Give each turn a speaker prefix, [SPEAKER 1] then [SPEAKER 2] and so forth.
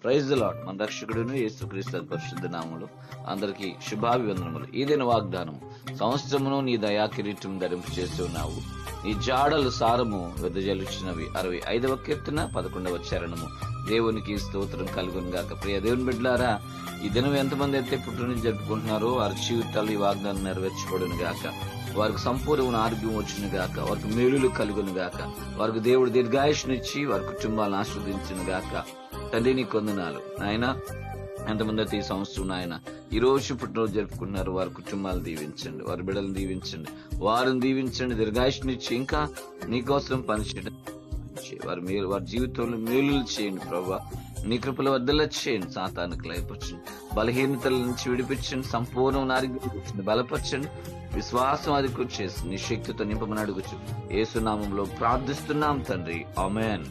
[SPEAKER 1] Praise the lord. మన రక్షకుడును యేసుక్రీస్తు పరిశుద్ధ నామములో అందరికీ శుభాభివందనములు. ఈ దిన వాగ్దానము, సంవత్సరమును నీ దయా కిరీటం ధరింపు చేసి ఉన్నావు, నీ జాడలు సారము వెదజలుచినవి. 65వ కీర్తన 11వ చరణము. దేవునికి స్తోత్రం కలుగును గాక. ప్రియ దేవుని బిడ్డలారా, ఈ దినం ఎంతమంది అయితే పుట్టినరోజు జరుపుకుంటున్నారో వారి జీవితాలు ఈ వాగ్దానం నెరవేర్చబడును గాక. వారికి సంపూర్ణ ఆరోగ్యం వచ్చును గాక. వారికి మేలులు కలుగును గాక. వారికి దేవుడు దీర్ఘాయుష్నిచ్చి వారి కుటుంబాలను ఆస్వాదించును గాక. తండ్రి నీ కొందనాలు నాయన. ఎంతమంది అయితే ఈ సంవత్సరం నాయన ఈ రోజు పుట్టినరోజు జరుపుకున్నారు, వారి కుటుంబాలు దీవించండి, వారి బిడ్డలను దీవించండి, వారిని దీవించండి, దీర్ఘాయుష్నిచ్చి ఇంకా నీకోసం పనిచేయడం, వారి జీవితంలో మేలులు చేయండి ప్రభా. నీ కృపల వద్దలా చేయండి, సాతానికి లయపరచండి, బలహీనతల నుంచి విడిపించండి, సంపూర్ణ ఆరోగ్యం బలపరచండి, విశ్వాసం అధికం చేసి నీ శక్తితో నింపమని అడుగుచు యేసు నామములో ప్రార్థిస్తున్నాం తండ్రి, ఆమేన్.